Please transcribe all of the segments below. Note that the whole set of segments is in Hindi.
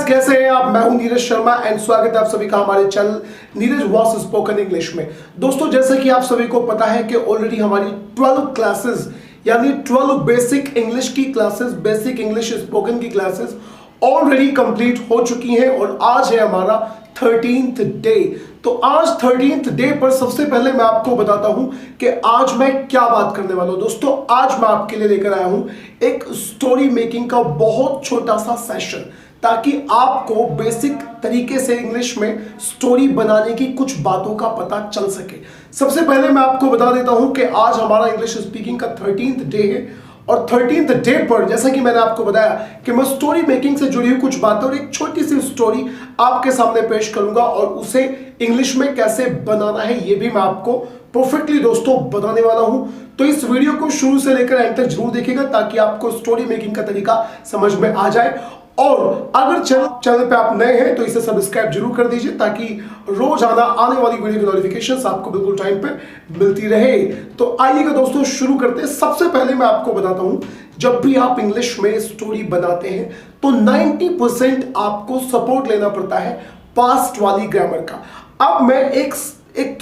कैसे हैं आप? मैं हूं नीरज शर्मा एंड स्वागत है आप सभी का हमारे चैनल नीरज वॉस स्पोकन इंग्लिश में। दोस्तों, जैसे कि आप सभी को पता है कि ऑलरेडी हमारी 12 क्लासेस यानी 12 बेसिक इंग्लिश की क्लासेस, बेसिक इंग्लिश स्पोकन की क्लासेस ऑलरेडी कंप्लीट हो चुकी हैं और आज है हमारा 13th डे। तो आज 13th डे पर सबसे पहले मैं आपको बताता हूं कि आज मैं क्या बात करने वाला हूं। दोस्तों, आज मैं आपके लिए लेकर आया हूं एक स्टोरी मेकिंग का बहुत छोटा सा सेशन, ताकि आपको बेसिक तरीके से इंग्लिश में स्टोरी बनाने की कुछ बातों का पता चल सके। सबसे पहले मैं आपको बता देता हूं कि आज हमारा इंग्लिश स्पीकिंग का 13th डे है और 13th डे पर जैसा कि मैंने आपको बताया कि मैं स्टोरी मेकिंग से जुड़ी हुई कुछ बातें और एक छोटी सी स्टोरी आपके सामने पेश करूंगा और उसे इंग्लिश में कैसे बनाना है ये भी मैं आपको परफेक्टली दोस्तों बताने वाला हूं। तो इस वीडियो को शुरू से लेकर एंड तक जरूर देखिएगा ताकि आपको स्टोरी मेकिंग का तरीका समझ में आ जाए। और अगर चैनल पे आप नए हैं तो इसे सब्सक्राइब जरूर कर दीजिए ताकि रोजाना आने वाली वीडियो की नोटिफिकेशंस आपको बिल्कुल टाइम पे मिलती रहे। तो आइएगा दोस्तों, शुरू करते हैं। सबसे पहले मैं आपको बताता हूं, जब भी आप इंग्लिश में स्टोरी बनाते हैं तो 90% आपको सपोर्ट लेना पड़ता है पास्ट वाली ग्रामर का। अब मैं एक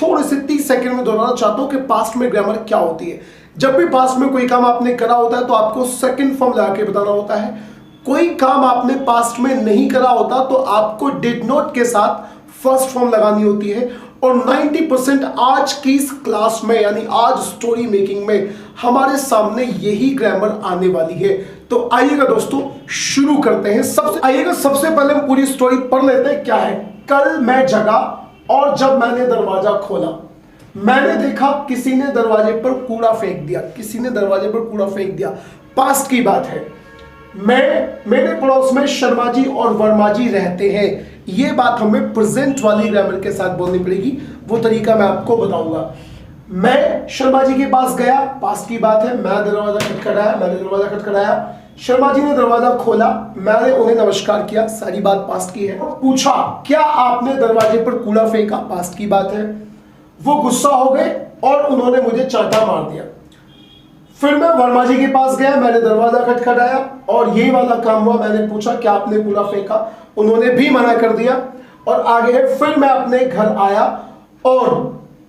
थोड़े से 30 सेकंड में दोहराना चाहता हूं कि पास्ट में ग्रामर क्या होती है। जब भी पास्ट में कोई काम आपने करा होता है तो आपको सेकंड फॉर्म लगा के बताना होता है। कोई काम आपने पास्ट में नहीं करा होता तो आपको डिड नॉट के साथ फर्स्ट फॉर्म लगानी होती है। और 90% आज की इस क्लास में यानी आज स्टोरी मेकिंग में हमारे सामने यही ग्रामर आने वाली है। तो आइएगा दोस्तों, शुरू करते हैं। सबसे पहले हम पूरी स्टोरी पढ़ लेते हैं। क्या है? कल मैं जगा और जब मैंने दरवाजा खोला, मैंने देखा किसी ने दरवाजे पर कूड़ा फेंक दिया। किसी ने दरवाजे पर कूड़ा फेंक दिया, पास्ट की बात है। मेरे पड़ोस में शर्मा जी और वर्मा जी रहते हैं। ये बात हमें प्रेजेंट वाली ग्रामर के साथ बोलनी पड़ेगी, वो तरीका मैं आपको बताऊंगा। मैं शर्मा जी के पास गया, पास्ट की बात है। मैंने दरवाजा खटखटाया, शर्मा जी ने दरवाजा खोला, मैंने उन्हें नमस्कार किया, सारी बात पास्ट की है। पूछा, क्या आपने दरवाजे पर कूड़ा फेंका? पास्ट की बात है। वो गुस्सा हो गए और उन्होंने मुझे चांटा मार दिया। फिर मैं वर्मा जी के पास गया, मैंने दरवाजा खटखटाया और यही वाला काम हुआ। मैंने पूछा, क्या आपने कूड़ा फेंका? उन्होंने भी मना कर दिया। और आगे है, फिर मैं अपने घर आया और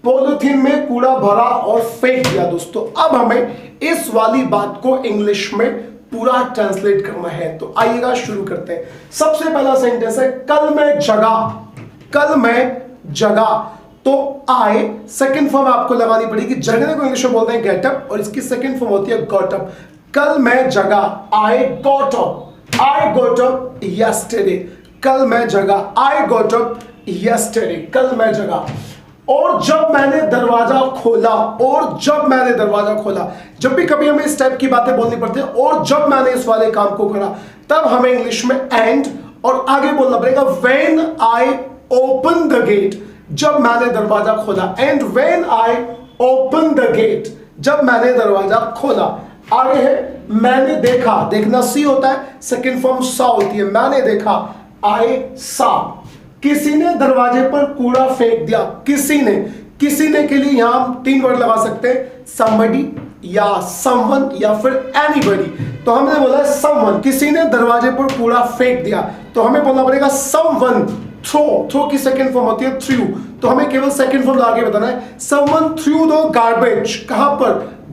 पॉलिथीन में कूड़ा भरा और फेंक दिया। दोस्तों, अब हमें इस वाली बात को इंग्लिश में पूरा ट्रांसलेट करना है। तो आइएगा शुरू करते हैं। सबसे पहला सेंटेंस है, कल मैं जगा। कल मैं जगा तो आई सेकंड फॉर्म आपको लगानी पड़ेगी। जगने को इंग्लिश में बोलते हैं गेट अप और इसकी सेकंड फॉर्म होती है गॉट अप। कल मैं जगा, I got up. I got up yesterday. कल मैं जगा, आई गॉट अप यस्टरडे। कल मैं जगा और जब मैंने दरवाजा खोला। और जब मैंने दरवाजा खोला, जब भी कभी हमें इस टाइप की बातें बोलनी पड़ती है और जब मैंने इस वाले काम को करा, तब हमें इंग्लिश में एंड और आगे बोलना पड़ेगा when I open the gate. जब मैंने दरवाजा खोला, and when I open the gate, जब मैंने दरवाजा खोला। आगे है, मैंने देखा। देखना सी होता है, सेकंड फॉर्म सा होती है। मैंने देखा, आई सा। किसी ने दरवाजे पर कूड़ा फेंक दिया। किसी ने के लिए यहां हम 3 वर्ड लगा सकते हैं, somebody या someone या फिर anybody। तो हमने बोला someone। किसी ने दरवाजे पर कूड़ा फेंक दिया तो हमें बोलना पड़ेगा someone थ्रो की सेकंड फॉर्म होती है थ्रू। तो हमें केवल सेकंड फॉर्म लगा के बताना है, someone threw the garbage। कहां पर?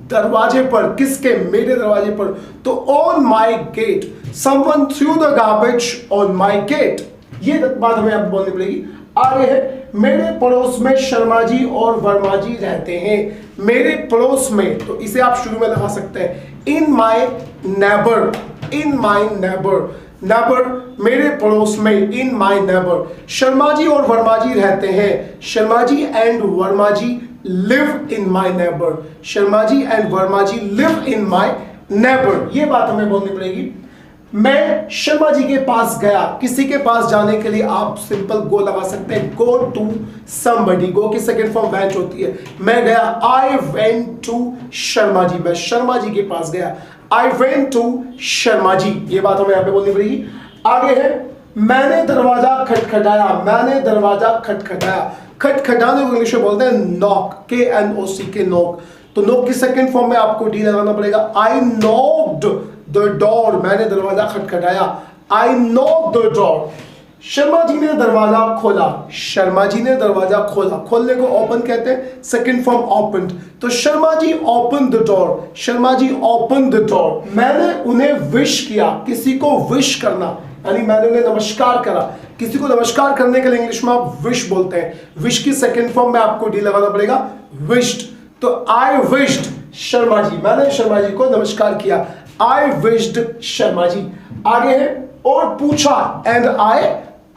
दरवाजे पर। किसके? मेरे दरवाजे पर। तो on my gate, someone threw the garbage on my gate। ये बात हमें अब बोलनी पड़ेगी। आगे है, मेरे पड़ोस में शर्मा जी और वर्मा जी रहते हैं। मेरे पड़ोस में, तो इसे आप शुरू में लगा सकते हैं, in my neighbour. In my neighbour, neighbour मेरे पड़ोस में, इन माई नेबर। शर्मा जी और वर्मा जी रहते हैं। Sharma ji and Verma ji live in my neighbour. Sharma ji and Verma ji live in my neighbour. ये बात हमें बोलनी पड़ेगी। मैं शर्मा जी के पास गया। किसी के पास जाने के लिए आप सिंपल गो लगा सकते हैं, गो टू somebody। गो की सेकंड फॉर्म वेंट होती है। मैं गया, आई वेंट टू शर्मा जी। मैं शर्मा जी के पास गया, आई वेंट टू शर्मा जी। ये बात हमें यहाँ पे बोलनी पड़ेगी। आगे है, मैंने दरवाजा खटखटाया। मैंने दरवाजा खटखटाया। खटखटाने को इंग्लिश में बोलते हैं नॉक, KNOCK, नॉक। तो नॉक की सेकंड फॉर्म में आपको डी लगाना पड़ेगा। I knocked the door. मैंने दरवाजा खटखटाया, I knock the door. Sharma ji ने दरवाजा खोला, शर्मा जी ने दरवाजा खोला, खोलने को ओपन कहते हैं, सेकंड फॉर्म ओपन्ड। तो Sharma ji open the door, Sharma ji open the door. मैंने उन्हें विश किया, किसी को विश करना यानी मैंने उन्हें नमस्कार करा। किसी को नमस्कार करने के लिए इंग्लिश में आप विश बोलते हैं। विश की सेकंड फॉर्म में आपको डी लगाना पड़ेगा, विश्ड। तो आई विश्ड शर्मा जी, मैंने शर्मा जी को नमस्कार किया, आई विश्ड शर्मा जी। आगे है और पूछा, and I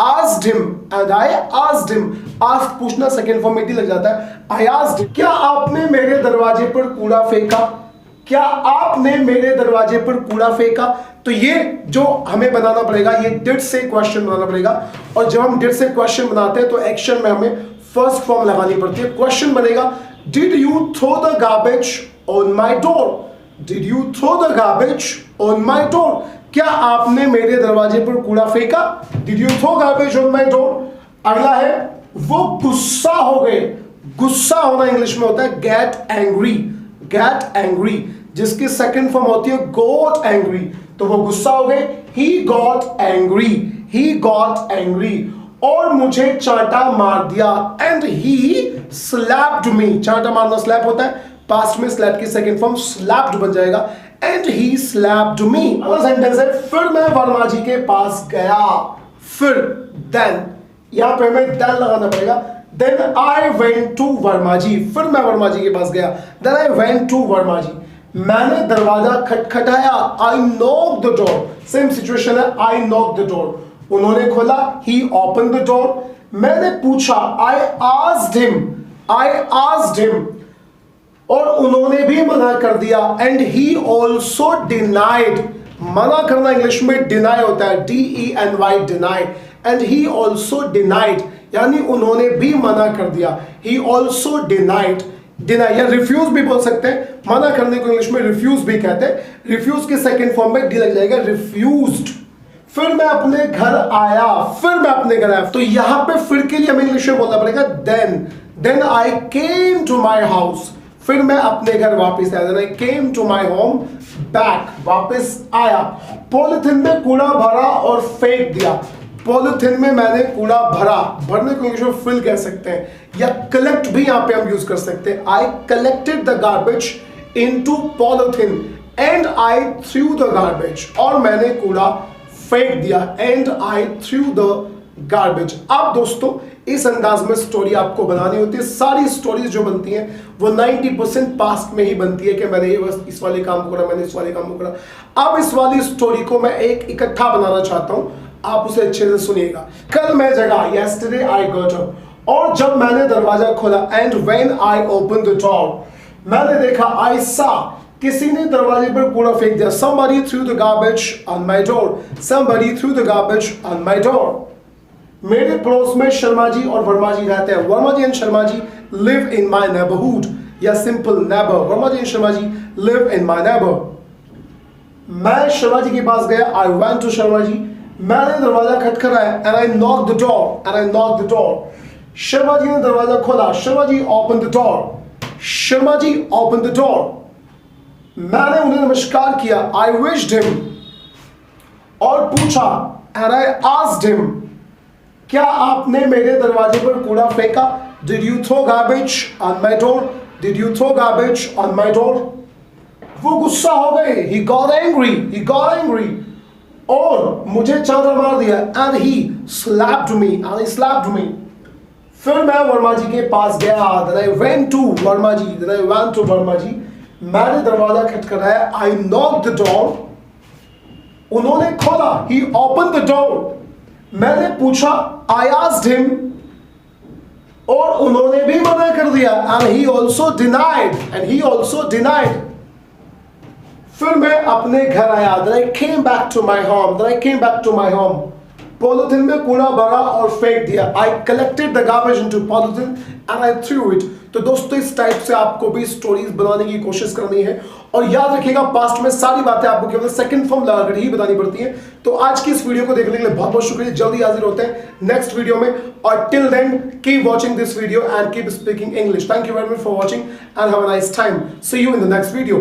asked him, and I asked him, ask पूछना सेकंड फॉर्म में डी लग जाता है, I asked him, क्या आपने मेरे दरवाजे पर कूड़ा फेंका, क्या आपने मेरे दरवाजे पर कूड़ा फेंका। तो ये जो हमें बनाना पड़ेगा, ये डिड से क्वेश्चन बनाना पड़ेगा। और जब हम डिड से क्वेश्चन बनाते हैं तो एक्शन में हमें फर्स्ट फॉर्म लगानी पड़ती है। क्वेश्चन बनेगा, did you throw the garbage on my door, did you throw the garbage on my door, क्या आपने मेरे दरवाजे पर कूड़ा फेंका, did you throw garbage on my door. अगला है, वो गुस्सा हो गए। गुस्सा होना इंग्लिश में होता है गेट एंग्री, गेट एंग्री, जिसकी सेकंड फॉर्म होती है गॉट एंग्री। तो वो गुस्सा हो गए, he got angry, he got angry. और मुझे चांटा मार दिया, एंड ही स्लैप्ड मी, चांटा मारना स्लैप होता है, पास्ट में स्लैप की सेकंड फॉर्म स्लैप्ड बन जाएगा, एंड ही स्लैप्ड मी। अगला सेंटेंस है, फिर मैं वर्मा जी के पास गया, फिर देन, यहां पे हमें देन लगाना पड़ेगा, then I went to Verma ji, फिर मैं वर्मा जी के पास गया, then I went to Verma ji. मैंने दरवाजा खटखटाया, I knock the door, same situation है, आई नॉक द डोर। उन्होंने खोला, ही ओपन द डोर। मैंने पूछा, I asked him, I asked him, और उन्होंने भी मना कर दिया, एंड ही ऑल्सो डिनाइड, मना करना इंग्लिश में डिनाई होता है, DENY denied, and he also denied यानी उन्होंने भी मना कर दिया, ही ऑल्सो डिनाइड, डिनाई या रिफ्यूज भी बोल सकते हैं, मना करने को इंग्लिश में रिफ्यूज भी कहते हैं। रिफ्यूज के सेकंड फॉर्म में डी लग जाएगा, रिफ्यूज्ड। फिर मैं अपने घर आया, फिर मैं अपने घर आया, तो यहां पे फिर के लिए हमें इंग्लिश में बोलना पड़ेगा then I came to my house, फिर मैं अपने घर वापस आया, I came to my home back, वापस आया। पॉलिथीन में कूड़ा भरा और फेंक दिया, पॉलिथीन में मैंने कूड़ा भरा, भरने को इंग्लिश में फिल कह सकते हैं, या कलेक्ट भी यहां पे हम यूज कर सकते हैं। I collected the garbage into polythene and I through the garbage, और मैंने कूड़ा फेंक दिया, and I through the garbage. अब दोस्तों इस अंदाज में स्टोरी आपको बनानी होती है। सारी स्टोरीज जो बनती हैं वो 90% पास्ट में ही बनती है कि मैंने ये बस इस वाले काम को करा, मैंने इस वाले काम को करा। अब इस वाली स्टोरी को मैं एक इकट्ठा बनाना चाहता हूं, आप उसे अच्छे से सुनिएगा। कल मैं जगा, yesterday I got up, और जब मैंने दरवाजा खोला, and when I opened the door, मैंने देखा, I saw, किसी ने दरवाजे पर कूड़ा फेंक दिया, somebody threw the garbage on my door, somebody threw the garbage on my door। मेरे पड़ोस में शर्मा जी और वर्मा जी रहते हैं, Verma ji and Sharma ji live in my neighbourhood, या simple neighbour, Verma ji and Sharma ji live in my neighbour. मैं शर्मा जी के पास गया, I went to Sharma ji, मैंने दरवाजा खटखटाया, and I knock the door, and I knock the door. Sharma ji ने दरवाजा खोला, Sharma ji open the door, Sharma ji open the door. मैंने उन्हें नमस्कार किया, आई विश्ड हिम, और पूछा, एंड आई आस्क्ड हिम, क्या आपने मेरे दरवाजे पर कूड़ा फेंका, did you throw garbage on my door, did you throw garbage on my door. वो गुस्सा हो गए, he got angry, he got angry, और मुझे चांटा मार दिया, and he slapped me, and he slapped me। फिर मैं वर्मा जी के पास गया, then I went to Verma ji, then I went to Verma ji. मैंने दरवाजा खटखटाया, I knocked the door, उन्होंने खोला, he opened the door। मैंने पूछा, I asked him, और उन्होंने भी मना कर दिया, and he also denied, and he also denied। फिर मैं अपने घर आया, then I came back to my home, then I came back to my home। Polythene में कूड़ा भरा और फेंक दिया, I collected the garbage into polythene and I threw it। तो दोस्तों इस टाइप से आपको भी स्टोरीज बनाने की कोशिश करनी है, और याद रखिएगा पास्ट में सारी बातें आपको केवल सेकंड फॉर्म लगाकर ही बतानी पड़ती हैं। तो आज की इस वीडियो को देखने के लिए बहुत बहुत शुक्रिया, जल्दी हाजिर होते हैं नेक्स्ट वीडियो में, और till then keep watching this video and keep speaking English. Thank you very much for watching and have a nice time, see you in the next video.